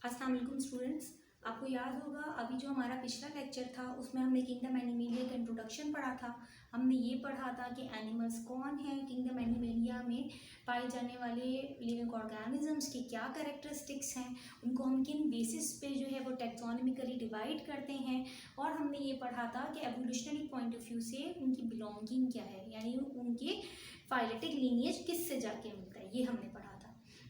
अस्सलाम वालेकुम स्टूडेंट्स। आपको याद होगा अभी जो हमारा पिछला लेक्चर था उसमें हमने किंगडम एनिमेलिया का इंट्रोडक्शन पढ़ा था। हमने ये पढ़ा था कि एनिमल्स कौन हैं, किंगडम एनिमेलिया में पाए जाने वाले लिविंग ऑर्गेनिजम्स की क्या कैरेक्टरिस्टिक्स हैं, उनको हम किन बेसिस पे जो है वो टैक्सोनॉमिकली डिवाइड करते हैं। और हमने ये पढ़ा था कि एवोल्यूशनरी पॉइंट ऑफ व्यू से उनकी बिलोंगिंग क्या है, यानी उनके फाइलेटिक लीनिएज किससे जाके मिलता है, ये हमने पढ़ा था।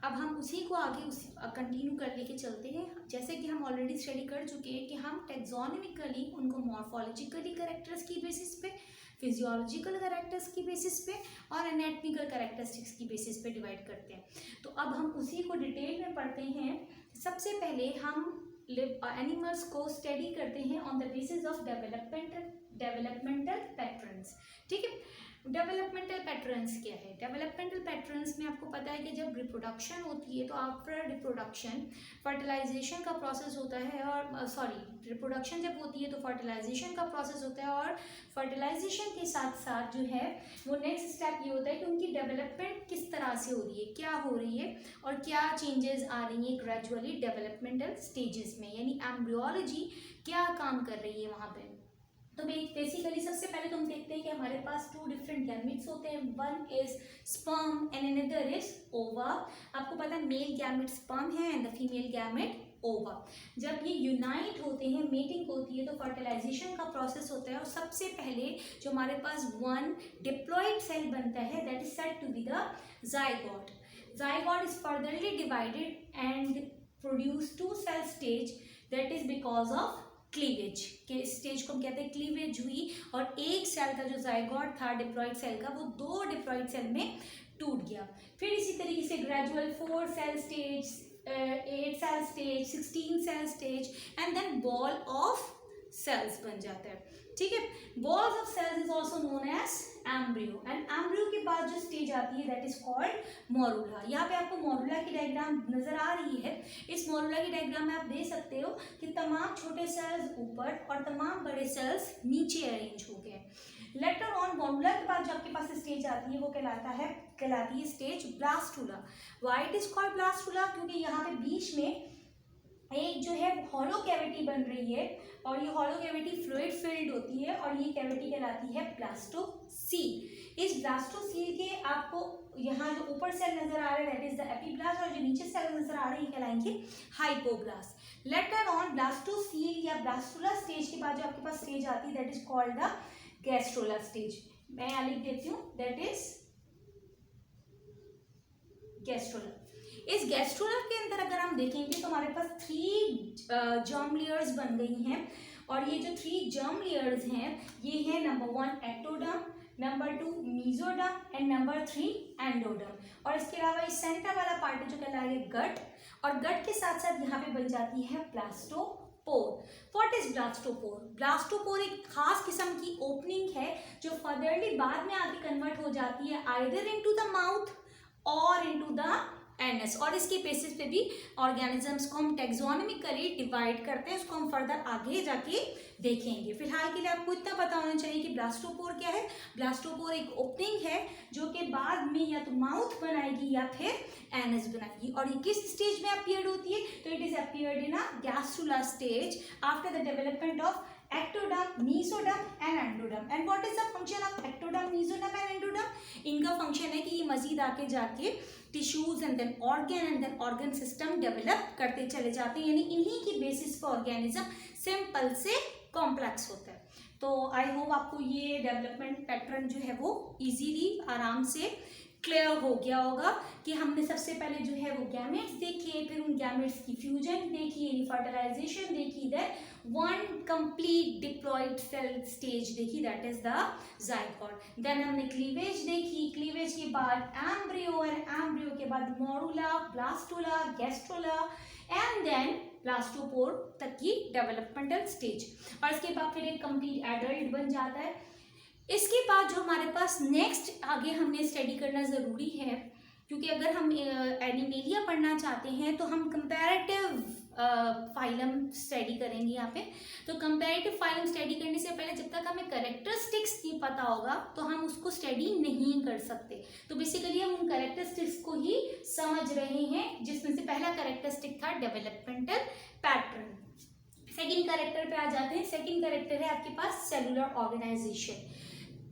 अब हम उसी को आगे कंटिन्यू कर लेके चलते हैं। जैसे कि हम ऑलरेडी स्टडी कर चुके हैं कि हम टैक्सोनॉमिकली उनको मॉर्फोलॉजिकली कैरेक्टर्स की बेसिस पे, फिजियोलॉजिकल कैरेक्टर्स की बेसिस पे और एनाटॉमिकल कैरेक्टरिस्टिक्स की बेसिस पे डिवाइड करते हैं। तो अब हम उसी को डिटेल में पढ़ते हैं। सबसे पहले हम एनिमल्स को स्टडी करते हैं on the basis of developmental patterns. ठीक है, डेवलपमेंटल पैटर्न्स क्या है? डेवलपमेंटल पैटर्न्स में आपको पता है कि जब रिप्रोडक्शन होती है तो आफ्टर रिप्रोडक्शन फर्टिलाइजेशन का प्रोसेस होता है, और रिप्रोडक्शन जब होती है तो फर्टिलाइजेशन का प्रोसेस होता है, और फर्टिलाइजेशन के साथ साथ जो है वो नेक्स्ट स्टेप ये होता है कि उनकी डेवलपमेंट किस तरह से हो रही है, क्या हो रही है और क्या चेंजेस आ रही हैं ग्रेजुअली डेवलपमेंटल स्टेजेस में, यानी एम्ब्रियोलॉजी क्या काम कर रही है वहाँ पे। तो बेसिकली सबसे पहले तो हम देखते हैं कि हमारे पास टू डिफरेंट गैमेट्स होते हैं। One is sperm and another is ओवा। आपको पता है मेल गैमेट स्पर्म है एंड द फीमेल गैमेट ओवा। जब ये यूनाइट होते हैं, मेटिंग होती है, तो फर्टिलाइजेशन का प्रोसेस होता है और सबसे पहले जो हमारे पास वन डिप्लॉइड सेल बनता है that is said to be the zygote. Zygote is furtherly divided and produce two cell stage that is because of cleavage के स्टेज को हम कहते हैं क्लीवेज हुई, और एक सेल का जो जाइगोट था डिप्लॉइड सेल का वो दो डिप्लॉइड सेल में टूट गया। फिर इसी तरीके से gradual 4 cell stage, 8 cell stage, 16 cell stage and then ball of cells बन जाता है। ठीक है, balls of cells is also known as embryo, and embryo के बाद जो स्टेज आती है दैट इज कॉल्ड मोरुला। यहाँ पे आपको मोरुला की डायग्राम नजर आ रही है। इस मोरुला की डायग्राम में आप देख सकते हो कि तमाम छोटे सेल्स ऊपर और तमाम बड़े सेल्स नीचे अरेंज हो गए। लेटर ऑन मोरुला के बाद जो आपके पास स्टेज आती है वो कहलाती है stage blastula. Why it is called blastula? क्योंकि यहाँ पे बीच में एक जो है हॉलो कैविटी बन रही है और ये हॉलो कैविटी फ्लूइड फिल्ड होती है और ये कैविटी कहलाती है ब्लास्टोसील। इस ब्लास्टोसील के आपको यहाँ जो ऊपर सेल नजर आ रहा है दैट इज द एपीब्लास्ट, और जो नीचे सेल नजर आ रही है कहलाएंगे हाइपोब्लास्ट। लेटर ऑन ब्लास्टोसील या ब्लास्टुला स्टेज के बाद जो आपके पास स्टेज आती है that is called the gastrula stage. मैं यहाँ लिख देती हूँ दैट इज गैस्ट्रोला। इस गैस्ट्रोला के अंदर अगर हम देखेंगे तो हमारे पास 3 जर्म लेयर्स बन गई हैं, और ये जो 3 जर्म लेयर्स हैं ये है number 1 ectoderm, number 2 mesoderm and number 3 endoderm. और इसके अलावा इस सेंटर वाला पार्ट जो कहलाएगा गट, और गट के साथ साथ यहाँ पे बन जाती है blastopore. What is blastopore? Blastopore एक खास किस्म की ओपनिंग है जो फर्दरली बाद में आके कन्वर्ट हो जाती है आइदर इनटू द माउथ और इनटू द एनस, और इसके बेसिस पे भी ऑर्गेनिजम्स को हम टैक्सोनॉमिकली डिवाइड करते हैं। उसको हम फर्दर आगे जाके देखेंगे। फिलहाल के लिए आपको इतना पता होना चाहिए कि ब्लास्टोपोर क्या है। ब्लास्टोपोर एक ओपनिंग है जो कि बाद में या तो माउथ बनाएगी या फिर एनस बनाएगी, और ये किस स्टेज में अपीयर्ड होती है? तो it is appeared in a gastrula stage after the development of ectoderm, mesoderm and endoderm. And what is the function of ectoderm, mesoderm and endoderm? इनका फंक्शन है कि ये मजीद आके जाके tissues and then organ system develop करते चले जाते हैं, यानी इन्हीं की बेसिस पर ऑर्गेनिज्म सिंपल से कॉम्प्लेक्स होता है। तो आई होप आपको ये डेवलपमेंट पैटर्न जो है वो इजीली आराम से क्लियर हो गया होगा कि हमने सबसे पहले जो है वो गैमेट्स देखे, फिर उन गैमेट्स की फ्यूजन देखी यानी फर्टिलाइजेशन देखी, then one complete diploid cell stage देखी that is the zygote, then हमने क्लीवेज देखी, क्लीवेज के बाद एम्ब्रियो एंड एम्ब्रियो के बाद morula, blastula, gastrula and then blastopore तक की डेवलपमेंटल स्टेज, और इसके बाद फिर एक कंप्लीट एडल्ट बन जाता है। इसके बाद जो हमारे पास नेक्स्ट आगे हमने स्टडी करना ज़रूरी है, क्योंकि अगर हम एनिमेलिया पढ़ना चाहते हैं तो हम कंपैरेटिव फाइलम स्टडी करेंगे यहाँ पे। तो कंपैरेटिव फाइलम स्टडी करने से पहले जब तक हमें कैरेक्टरिस्टिक्स नहीं पता होगा तो हम उसको स्टडी नहीं कर सकते। तो बेसिकली हम उन कैरेक्टरिस्टिक्स को ही समझ रहे हैं, जिसमें से पहला कैरेक्टरिस्टिक था डेवलपमेंटल पैटर्न। सेकेंड कैरेक्टर पे आ जाते हैं। सेकेंड कैरेक्टर है आपके पास सेलुलर ऑर्गेनाइजेशन।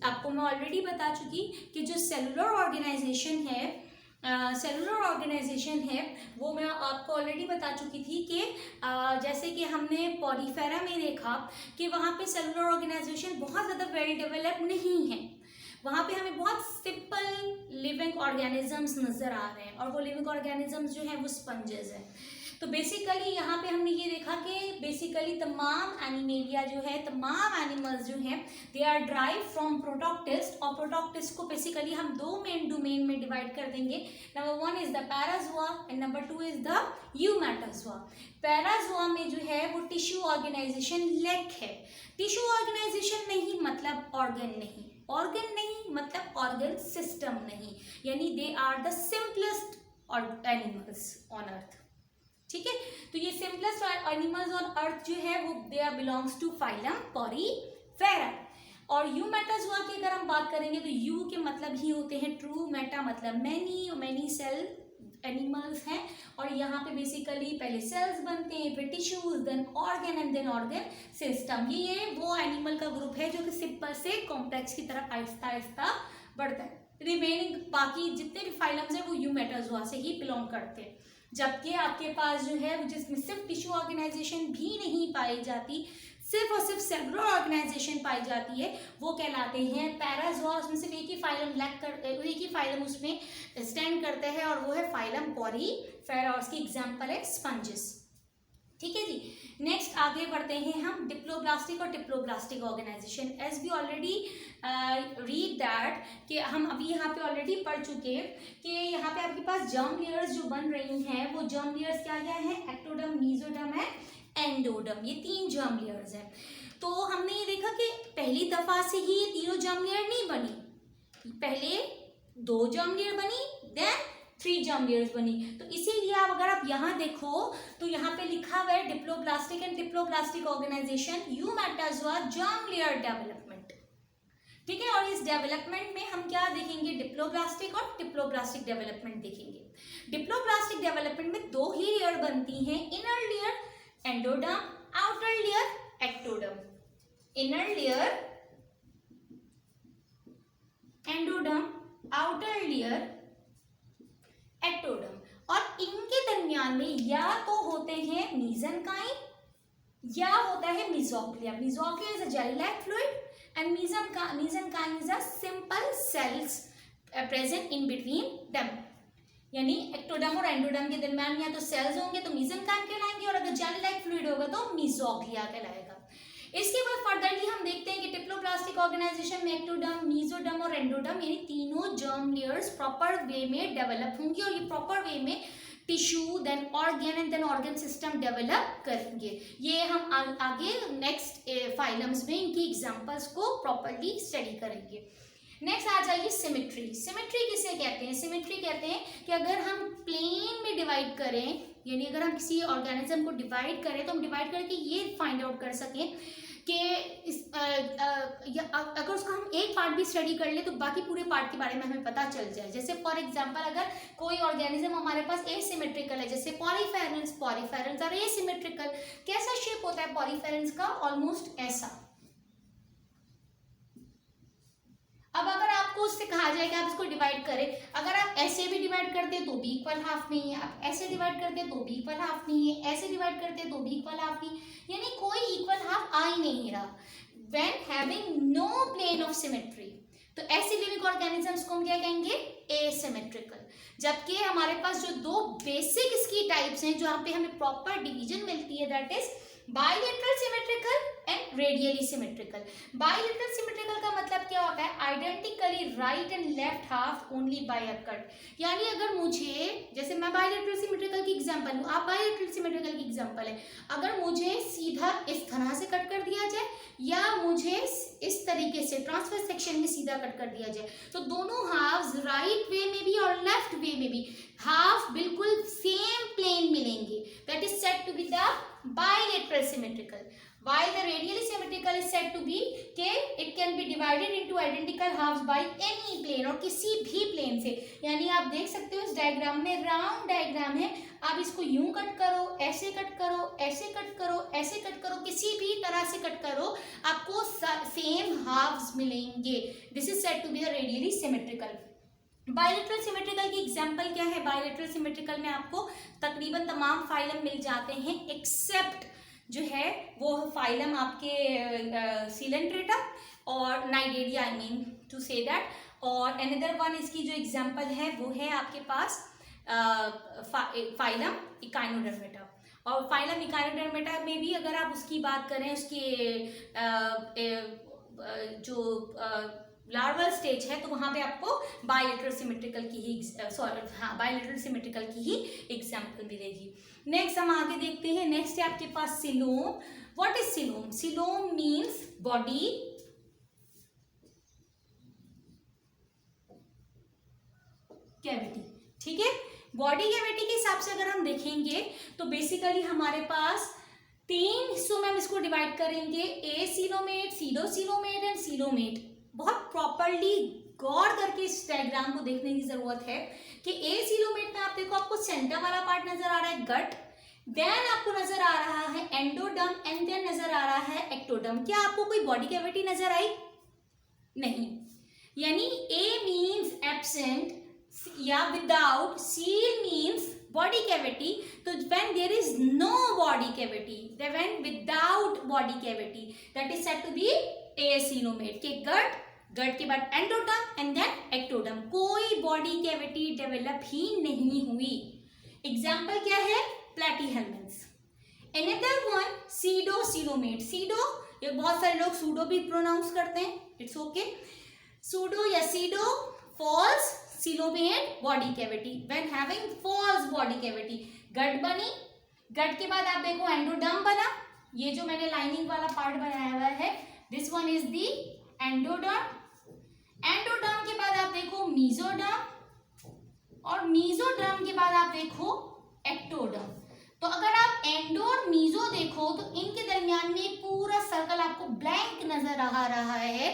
आपको मैं ऑलरेडी बता चुकी कि जो सेलुलर ऑर्गेनाइजेशन है वो मैं आपको ऑलरेडी बता चुकी थी कि जैसे कि हमने पॉलीफेरा में देखा कि वहाँ पे सेलुलर ऑर्गेनाइजेशन बहुत ज़्यादा वेल डेवलप नहीं है। वहाँ पे हमें बहुत सिंपल लिविंग ऑर्गेनिजम्स नज़र आ रहे हैं और वो लिविंग ऑर्गेनिजम्स जो हैं वो स्पंजेस हैं। तो बेसिकली यहाँ पे हमने ये देखा कि बेसिकली तमाम एनिमेलिया जो है, तमाम एनिमल्स जो हैं, दे आर ड्राइव फ्रॉम प्रोटोक्टिस्ट। और प्रोटोक्टिस्ट को बेसिकली हम दो मेन डोमेन में डिवाइड कर देंगे। Number 1 is the parazoa and number 2 is the eumetazoa. Parazoa में जो है वो टिश्यू ऑर्गेनाइजेशन लैक है। टिश्यू ऑर्गेनाइजेशन नहीं मतलब ऑर्गन नहीं, ऑर्गन नहीं मतलब ऑर्गन सिस्टम नहीं, यानी they are the simplest animals on earth. ठीक है, तो ये सिंपलेस्ट एनिमल्स ऑन अर्थ जो है वो they are belongs to phylum porifera. और यूमेटाजोआ की अगर हम बात करेंगे तो यू के मतलब ही होते हैं ट्रू, मेटा मतलब मैनी, मैनी सेल एनिमल्स हैं। और यहाँ पे बेसिकली पहले सेल्स बनते हैं, फिर tissues, then organ and then organ system. ये वो एनिमल का ग्रुप है जो कि सिंपल से कॉम्प्लेक्स की तरफ आहिस्ता आहिस्ता बढ़ता है। रिमेनिंग बाकी जितने भी फाइलम्स हैं वो यूमेटाजोआ से ही बिलोंग करते हैं। जबकि आपके पास जो है जिसमें सिर्फ टिश्यू ऑर्गेनाइजेशन भी नहीं पाई जाती, सिर्फ और सिर्फ सेलुलर ऑर्गेनाइजेशन पाई जाती है, वो कहलाते हैं पैराजोआ। उसमें सिर्फ एक ही फाइलम उसमें स्टैंड करता है और वो है फाइलम पॉलीफेरा। उसकी एग्जांपल है स्पंजेस। ठीक है जी, नेक्स्ट आगे बढ़ते हैं हम डिप्लोब्लास्टिक और triploblastic organisation. As we already read that कि हम अभी यहाँ पे ऑलरेडी पढ़ चुके हैं कि यहाँ पे आपके पास जर्म लेयर्स जो बन रही हैं वो जर्म लेयर्स क्या क्या है, एक्टोडर्म, मेसोडर्म एंड एंडोडर्म। ये 3 जर्म लेयर्स हैं। तो हमने ये देखा कि पहली दफा से ही ये तीनों जर्म लेयर नहीं बनी, पहले 2 जर्म लेयर बनी, देन 3 जर्म लेयर्स बनी। तो इसीलिए अगर आप यहाँ देखो तो यहाँ पे लिखा हुआ है diploblastic and triploblastic organisation, eumetazoa germ layer development. ठीक है, और इस डेवलपमेंट में हम क्या देखेंगे, डिप्लोब्लास्टिक और टिप्लोब्लास्टिक डेवलपमेंट देखेंगे। डिप्लोब्लास्टिक डेवलपमेंट में 2 ही लेयर बनती हैं, inner layer endoderm, outer layer ectoderm. Inner layer endoderm, outer layer ectoderm. और इनके दरमियान में या तो होते हैं मीसेंकाइम या होता है mesoglea. Mesoglea is a jelly like fluid and mesenchyme is a simple cells present in between them. यानी एक्टोडर्म और एंडोडर्म के दरमियान या तो सेल्स होंगे तो मीसेंकाइम कहलाएंगे, और अगर जेली लाइक फ्लूइड होगा तो मीजोग्लिया कहलाएगा। इसके बाद फर्दरली हम देखते हैं कि डिप्लोब्लास्टिक ऑर्गेनाइजेशन में एक्टोडर्म, मेसोडर्म और एंडोडर्म यानी तीनों जर्म लेयर्स प्रॉपर वे में डेवलप होंगी और ये प्रॉपर वे में tissue, then organ and then organ system develop करेंगे। ये हम आगे नेक्स्ट फाइलम्स में इनकी एग्जांपल्स को प्रॉपरली स्टडी करेंगे। नेक्स्ट आ जाइए सिमेट्री। सिमेट्री किसे कहते हैं? सिमेट्री कहते हैं कि अगर हम प्लेन में डिवाइड करें, यानी अगर हम किसी ऑर्गेनिज्म को डिवाइड करें तो हम डिवाइड करके ये फाइंड आउट कर सकें कि अगर उसका हम एक पार्ट भी स्टडी कर ले तो बाकी पूरे पार्ट के बारे में हमें पता चल जाए। जैसे फॉर एग्जांपल अगर कोई ऑर्गेनिज्म हमारे पास एसिमेट्रिकल है, जैसे पॉलीफेरेंस और एसिमेट्रिकल, कैसा शेप होता है पॉलीफेरेंस का? ऑलमोस्ट ऐसा। अब अगर आपको उससे कहा जाए कि आप इसको डिवाइड करें, अगर आप ऐसे भी डिवाइड करते तो भी इक्वल हाफ नहीं है, आप ऐसे डिवाइड करते तो भी इक्वल हाफ नहीं है, ऐसे डिवाइड करते तो भी इक्वल हाफ नहीं, यानी कोई इक्वल हाफ आ ही नहीं रहा। When having no plane of symmetry, तो ऐसे लिविंग ऑर्गेनिजम्स को हम क्या कहेंगे? एसिमेट्रिकल। जबकि हमारे पास जो 2 बेसिक इसकी टाइप्स हैं जहाँ पे हमें प्रॉपर डिवीजन मिलती है, that is bilateral symmetrical and radially symmetrical. Bilateral symmetrical का मतलब क्या होता है? Identically right and left half only by a cut. यानी अगर मुझे, जैसे मैं बाइलेटरल सिमेट्रिकल की एग्जांपल हूँ, आप बाइलेटरल सिमेट्रिकल की एग्जांपल है, अगर मुझे सीधा इस तरह से कट कर दिया जाए या मुझे इस तरीके से ट्रांसवर्स सेक्शन में सीधा कट कर दिया जाए, तो दोनों हाफ्स राइट वे में भी और लेफ्ट वे में भी हाफ बिल्कुल सेम प्लेन मिलेंगे। That is said to be the bilateral symmetrical, while the radially symmetrical is said to be कि it can be divided into identical halves by any plane, और किसी भी प्लेन से। यानी आप देख सकते हो इस डायग्राम में राउंड डायग्राम है, आप इसको यूं कट करो, ऐसे कट करो, ऐसे कट करो, ऐसे कट करो, किसी भी तरह से कट करो, आपको सेम हाफ्स मिलेंगे। This is said to be the radially symmetrical. Bilateral symmetrical की एग्जांपल क्या है? बायलेटरल सिमेट्रिकल में आपको तकरीबन तमाम फाइलम मिल जाते हैं एक्सेप्ट जो है वो फाइलम आपके सिलेंट्रेटा और cnidaria, I mean to say that. और अनदर वन इसकी जो एग्जांपल है वो है आपके पास फाइलम इकाइनोडर्मेटा। और फाइलम इकाइनोडर्मेटा में भी अगर आप उसकी बात करें, उसके जो लार्वल स्टेज है, तो वहां पे आपको बायलेटरल सिमेट्रिकल की ही बायलेटरल सिमेट्रिकल की ही एग्जांपल मिलेगी। नेक्स्ट हम आगे देखते हैं। नेक्स्ट है आपके पास coelom. What is coelom? Coelom means body cavity. ठीक है, बॉडी कैविटी के हिसाब से अगर हम देखेंगे तो बेसिकली हमारे पास 3 हिस्सों में हम इसको डिवाइड करेंगे, acoelomate, pseudocoelomate and coelomate. बहुत प्रॉपरली गौर करके इस डायग्राम को देखने की जरूरत है कि ए सीलोमेट में आप देखो, आपको सेंटर वाला पार्ट नजर आ रहा है गट, देन आपको नजर आ रहा है एंडोडर्म एंड देन नजर आ रहा है एक्टोडर्म। क्या आपको कोई बॉडी कैविटी नजर आई? नहीं, यानी ए मीन्स एब्सेंट या without, seal means body cavity. तो when there is no body cavity, when without body cavity, that is said to be acoelomate। के गट के बाद एंडोडर्म एंड देन एक्टोडर्म, कोई बॉडी कैविटी डेवलप ही नहीं हुई। Example क्या है? Platyhelminthes. Another one pseudocoelomate. Pseudo, ये बहुत सारे लोग सूडो भी प्रोनाउंस करते हैं, इट्स ओके। सूडो या pseudo false coelomate body cavity. When having false body cavity, gut बनी, गट के बाद आप देखो एंडोडर्म बना, ये जो मैंने लाइनिंग वाला पार्ट बनाया हुआ है, this one is the endoderm. Endoderm के बाद आप देखो मीजोडर्म, और मीजोडर्म के बाद आप देखो एक्टोडर्म। तो अगर आप एंडो और मीजो देखो तो इनके दरमियान में पूरा सर्कल आपको ब्लैंक नजर आ रहा है।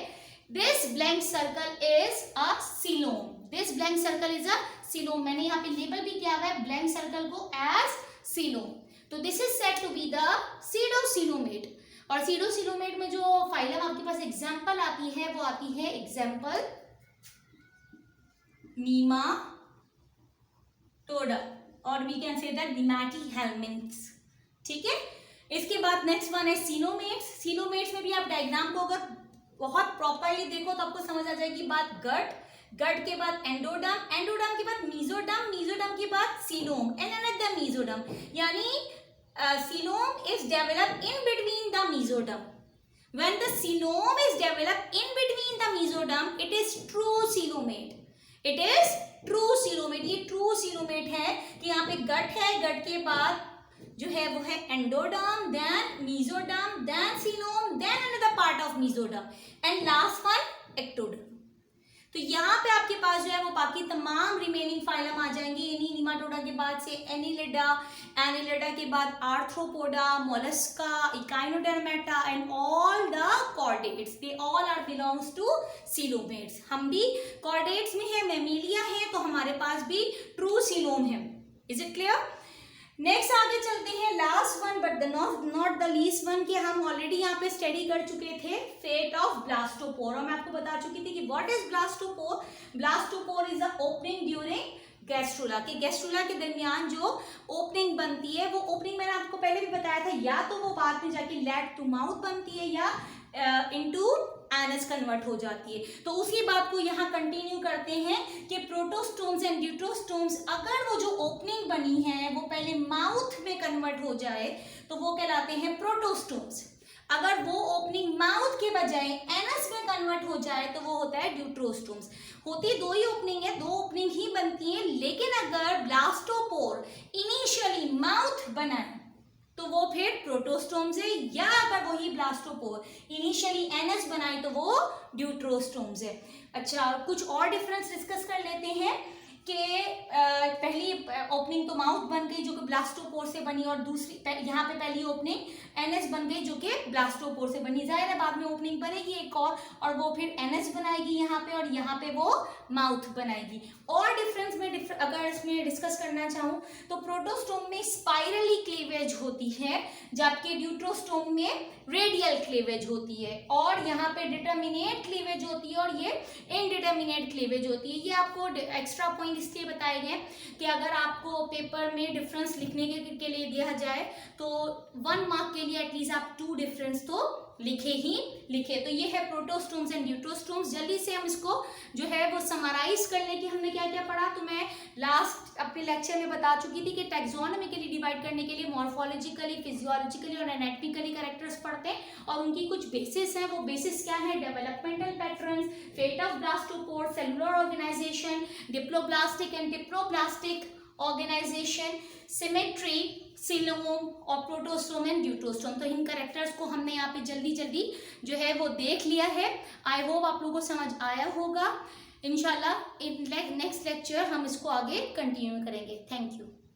This blank circle is a coelom. This blank circle is a coelom. मैंने यहाँ पे लेबल भी किया हुआ है ब्लैंक सर्कल को एज सीलोम। तो this is said to be the pseudocoelomate. और सीडोसीलोमेट में जो फाइलम आपके पास एग्जाम्पल आती है वो आती है एग्जाम्पल नीमाटोडा, और वी कैन से दैट नेमैटीहेल्मिन्थ्स। ठीक है, इसके बाद नेक्स्ट वन है सीलोमेट्स। सीलोमेट्स में भी आप डायग्राम को अगर बहुत प्रॉपरली देखो तो आपको समझ आ जाएगी बात। गट के बाद एंडोडर्म, एंडोडर्म के बाद मीजोडर्म, मीजोडर्म के बाद सीलोम एंड अनदर मीजोडर्म, यानी coelom is developed in between the mesoderm. When the coelom is developed in between the mesoderm, it is true coelomate. It is true coelomate. ये true coelomate है कि यहाँ पे गट है, गट के बाद जो है वो है endoderm, then mesoderm, then coelom, then another part of mesoderm and last one ectoderm. तो यहाँ पे आपके पास जो है वो बाकी तमाम रिमेनिंग फाइलम आ जाएंगे। इन्हीं निमाटोडा के बाद से एनिलिडा, एनिलिडा के बाद arthropoda, mollusca, echinodermata and all the chordates, they all are belongs to coelomates. हम भी कॉर्डेट्स में है, मैमिलिया है, तो हमारे पास भी ट्रू सीलोम है। Is it clear? नेक्स्ट आगे चलते हैं, last one but not the least one, कि हम ऑलरेडी यहाँ पे स्टडी कर चुके थे फेट ऑफ ब्लास्टोपोर। और मैं आपको बता चुकी थी कि what is blastopore. Blastopore is a opening during gastrula, के गैस्ट्रुला के दरमियान जो ओपनिंग बनती है, वो ओपनिंग मैंने आपको पहले भी बताया था, या तो वो बाद में जाके लैट टू माउथ बनती है या इनटू एनस कन्वर्ट हो जाती है। तो उसी बात को यहाँ कंटिन्यू करते हैं कि प्रोटोस्टोम्स एंड ड्यूट्रोस्टोम्स, अगर वो जो ओपनिंग बनी है वो पहले माउथ में कन्वर्ट हो जाए तो वो कहलाते हैं प्रोटोस्टोम्स। अगर वो ओपनिंग माउथ के बजाय एनस में कन्वर्ट हो जाए तो वो होता है ड्यूट्रोस्टोम्स। होती दो ही ओपनिंग है, दो ओपनिंग ही बनती है, लेकिन अगर ब्लास्टोपोर इनिशियली माउथ बना है तो वो फिर प्रोटोस्टोम्स है, या अगर वही ब्लास्टोपोर इनिशियली एनस बनाए तो वो ड्यूट्रोस्टोम्स है। अच्छा, कुछ और डिफरेंस डिस्कस कर लेते हैं। कि पहली ओपनिंग तो माउथ बन गई जो कि ब्लास्टोपोर से बनी, और दूसरी यहाँ पे पहली ओपनिंग एनएच बन गई जो कि ब्लास्टोपोर से बनी। जाहिर है बाद में ओपनिंग बनेगी एक और वो फिर एनएच बनाएगी यहाँ पे, और यहाँ पे वो माउथ बनाएगी। और डिफरेंस में अगर इसमें डिस्कस करना चाहूँ तो प्रोटोस्टोम में स्पाइरली क्लीवेज होती है, जबकि ड्यूटरोस्टोम में रेडियल क्लीवेज होती है, और यहाँ पे डिटर्मिनेट क्लीवेज होती है और ये इनडिटर्मिनेट क्लीवेज होती है। ये आपको एक्स्ट्रा पॉइंट इसलिए बताए गए कि अगर आपको पेपर में डिफरेंस लिखने के लिए दिया जाए तो 1 मार्क के लिए एटलीस्ट आप 2 डिफरेंस तो लिखे। तो ये है प्रोटोस्टोम्स एंड ड्यूटरोस्टोम्स। जल्दी से हम इसको जो है वो समराइज कर लें कि हमने क्या क्या पढ़ा। तो मैं लास्ट अपने लेक्चर में बता चुकी थी कि टैक्सोनॉमिकली डिवाइड करने के लिए मॉर्फोलॉजिकली, फिजियोलॉजिकली और एनाटॉमिकली कैरेक्टर्स पढ़ते हैं, और उनकी कुछ बेसिस हैं। वो बेसिस क्या है? Developmental patterns, fate of blastopore, cellular organisation, diploblastic and triploblastic organisation, symmetry, coelom और प्रोटोस्टोम एंड ड्यूटरोस्टोम। तो इन कैरेक्टर्स को हमने यहाँ पे जल्दी जो है वो देख लिया है। आई होप आप लोगों को समझ आया होगा। इंशाल्लाह इन नेक्स्ट लेक्चर हम इसको आगे कंटिन्यू करेंगे। Thank you.